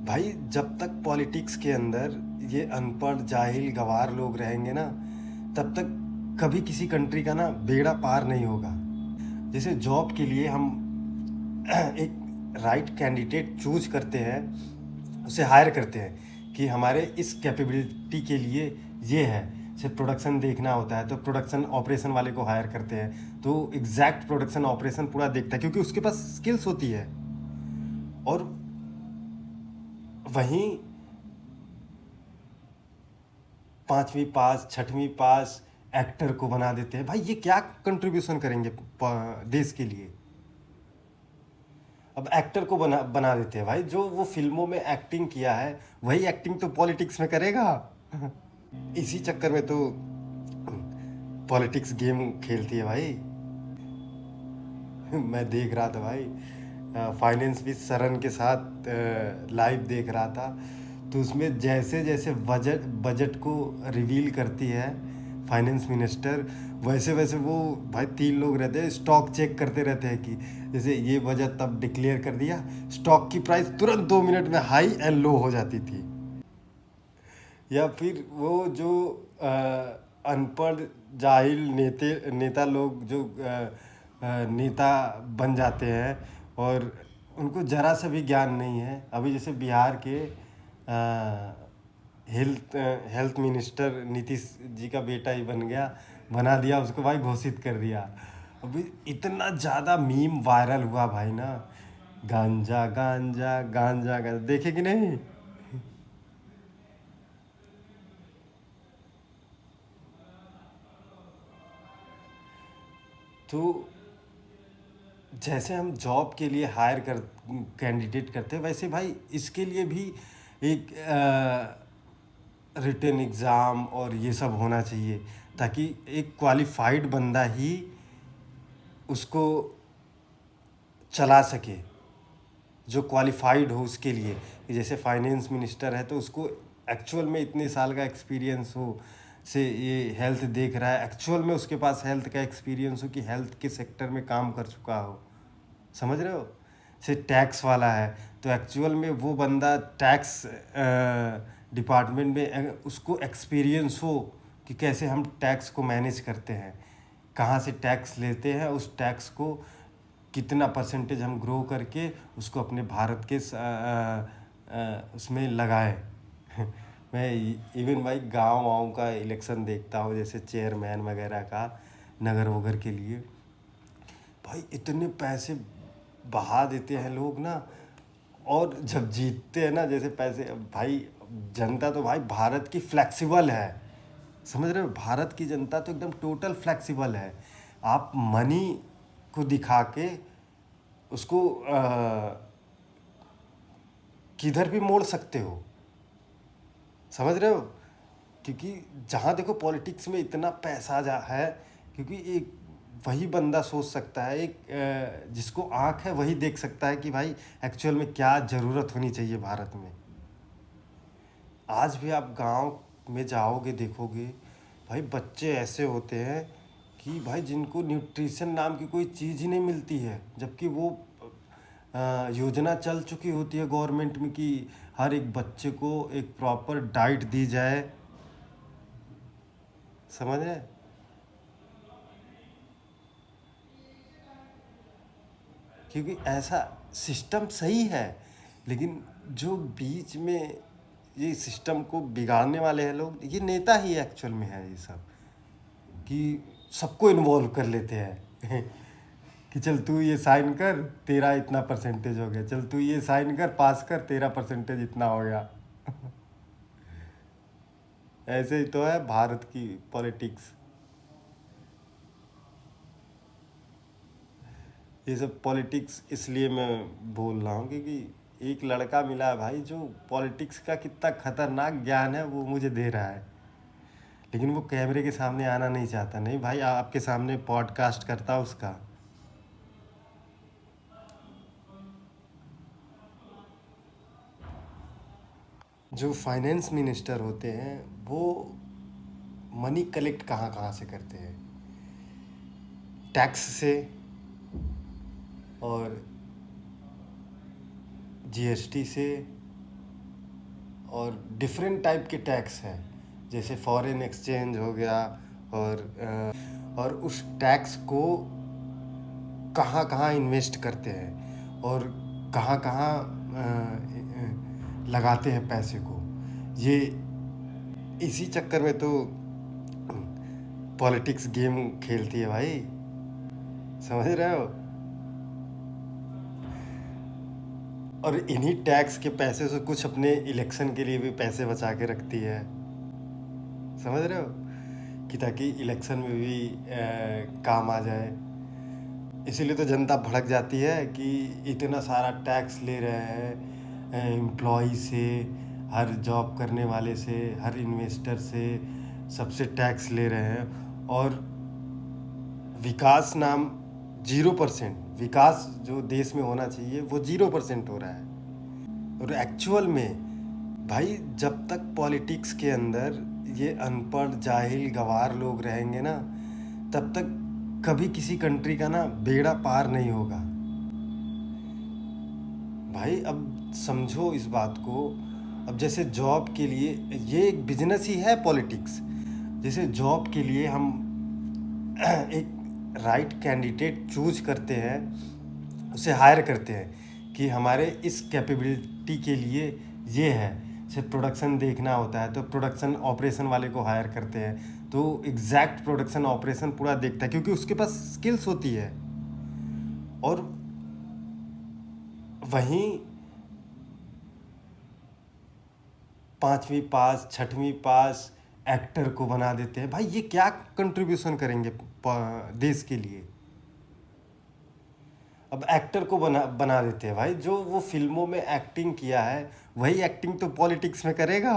भाई जब तक पॉलिटिक्स के अंदर ये अनपढ़ जाहिल गवार लोग रहेंगे ना, तब तक कभी किसी कंट्री का ना बेड़ा पार नहीं होगा। जैसे जॉब के लिए हम एक राइट कैंडिडेट चूज करते हैं, उसे हायर करते हैं कि हमारे इस कैपेबिलिटी के लिए ये है। जैसे प्रोडक्शन देखना होता है तो प्रोडक्शन ऑपरेशन वाले को हायर करते हैं, तो एग्जैक्ट प्रोडक्शन ऑपरेशन पूरा देखता है क्योंकि उसके पास स्किल्स होती है। और वहीं 5वीं पास 6वीं पास एक्टर को बना देते हैं। भाई ये क्या कंट्रीब्यूशन करेंगे देश के लिए। अब एक्टर को बना बना देते हैं। भाई जो वो फिल्मों में एक्टिंग किया है वही एक्टिंग तो पॉलिटिक्स में करेगा। इसी चक्कर में तो पॉलिटिक्स गेम खेलती है भाई। मैं देख रहा था भाई, फाइनेंस विद सरन के साथ लाइव देख रहा था। तो उसमें जैसे जैसे बजट बजट को रिवील करती है फाइनेंस मिनिस्टर, वैसे वैसे वो भाई 3 लोग रहते हैं स्टॉक चेक करते रहते हैं कि जैसे ये बजट तब डिक्लेयर कर दिया, स्टॉक की प्राइस तुरंत 2 मिनट में हाई एंड लो हो जाती थी। या फिर वो जो अनपढ़ जाहिल नेता लोग जो नेता बन जाते हैं और उनको ज़रा सा भी ज्ञान नहीं है। अभी जैसे बिहार के health health minister Nitish ji का बेटा ही बन गया, बना दिया उसको भाई, घोषित कर दिया। अभी इतना ज़्यादा मीम वायरल हुआ भाई ना, गांजा गांजा गांजा गांजा, देखे कि नहीं। तो जैसे हम जॉब के लिए हायर कर कैंडिडेट करते हैं, वैसे भाई इसके लिए भी एक रिटन एग्ज़ाम और ये सब होना चाहिए, ताकि एक क्वालिफाइड बंदा ही उसको चला सके, जो क्वालिफाइड हो उसके लिए। कि जैसे फाइनेंस मिनिस्टर है तो उसको एक्चुअल में इतने साल का एक्सपीरियंस हो, से ये हेल्थ देख रहा है, एक्चुअल में उसके पास हेल्थ का एक्सपीरियंस हो कि हेल्थ के सेक्टर में काम कर चुका हो। समझ रहे हो। से टैक्स वाला है तो एक्चुअल में वो बंदा टैक्स डिपार्टमेंट में उसको एक्सपीरियंस हो कि कैसे हम टैक्स को मैनेज करते हैं, कहाँ से टैक्स लेते हैं, उस टैक्स को कितना परसेंटेज हम ग्रो करके उसको अपने भारत के उसमें लगाएं। मैं इवन भाई गांव वाँव का इलेक्शन देखता हूँ, जैसे चेयरमैन वगैरह का, नगर वगर के लिए। भाई इतने पैसे बहा देते हैं लोग ना, और जब जीतते हैं ना जैसे पैसे, भाई जनता तो भाई भारत की फ्लेक्सिबल है। समझ रहे हो, भारत की जनता तो एकदम टोटल फ्लेक्सिबल है। आप मनी को दिखा के उसको किधर भी मोड़ सकते हो। समझ रहे हो, क्योंकि जहाँ देखो पॉलिटिक्स में इतना पैसा जा है, क्योंकि एक वही बंदा सोच सकता है, एक जिसको आँख है वही देख सकता है कि भाई एक्चुअल में क्या ज़रूरत होनी चाहिए भारत में। आज भी आप गांव में जाओगे देखोगे भाई, बच्चे ऐसे होते हैं कि भाई जिनको न्यूट्रिशन नाम की कोई चीज़ ही नहीं मिलती है, जबकि वो योजना चल चुकी होती है गवर्नमेंट में कि हर एक बच्चे को एक प्रॉपर डाइट दी जाए। समझ रहे हैं? क्योंकि ऐसा सिस्टम सही है, लेकिन जो बीच में ये सिस्टम को बिगाड़ने वाले हैं लोग, ये नेता ही एक्चुअल में है ये सब, कि सबको इन्वॉल्व कर लेते हैं। कि चल तू ये साइन कर, तेरा इतना परसेंटेज हो गया, चल तू ये साइन कर, पास कर, तेरा परसेंटेज इतना हो गया। ऐसे ही तो है भारत की पॉलिटिक्स। ये सब पॉलिटिक्स इसलिए मैं बोल रहा हूँ क्योंकि एक लड़का मिला है भाई जो पॉलिटिक्स का कितना खतरनाक ज्ञान है वो मुझे दे रहा है, लेकिन वो कैमरे के सामने आना नहीं चाहता। नहीं भाई, आपके सामने पॉडकास्ट करता उसका। जो फाइनेंस मिनिस्टर होते हैं वो मनी कलेक्ट कहाँ कहाँ से करते हैं, टैक्स से और जीएसटी से और डिफरेंट टाइप के टैक्स हैं, जैसे फॉरेन एक्सचेंज हो गया, और उस टैक्स को कहाँ कहाँ इन्वेस्ट करते हैं और कहाँ कहाँ लगाते हैं पैसे को। ये इसी चक्कर में तो पॉलिटिक्स गेम खेलती है भाई, समझ रहे हो। और इन्हीं टैक्स के पैसे से कुछ अपने इलेक्शन के लिए भी पैसे बचा के रखती है, समझ रहे हो, कि ताकि इलेक्शन में भी काम आ जाए। इसीलिए तो जनता भड़क जाती है कि इतना सारा टैक्स ले रहे हैं एम्प्लॉय से, हर जॉब करने वाले से, हर इन्वेस्टर से, सबसे टैक्स ले रहे हैं। और विकास नाम 0%, विकास जो देश में होना चाहिए वो 0% हो रहा है। और एक्चुअल में भाई जब तक पॉलिटिक्स के अंदर ये अनपढ़ जाहिल गवार लोग रहेंगे ना, तब तक कभी किसी कंट्री का ना बेड़ा पार नहीं होगा भाई। अब समझो इस बात को। अब जैसे जॉब के लिए ये एक बिजनेस ही है पॉलिटिक्स। जैसे जॉब के लिए हम एक राइट कैंडिडेट चूज करते हैं, उसे हायर करते हैं कि हमारे इस कैपेबिलिटी के लिए ये है। जैसे प्रोडक्शन देखना होता है तो प्रोडक्शन ऑपरेशन वाले को हायर करते हैं, तो एग्जैक्ट प्रोडक्शन ऑपरेशन पूरा देखता है क्योंकि उसके पास स्किल्स होती है। और वहीं 5वीं पास 6वीं पास एक्टर को बना देते हैं। भाई ये क्या कंट्रीब्यूशन करेंगे देश के लिए। अब एक्टर को बना देते हैं भाई, जो वो फिल्मों में एक्टिंग किया है वही एक्टिंग तो पॉलिटिक्स में करेगा।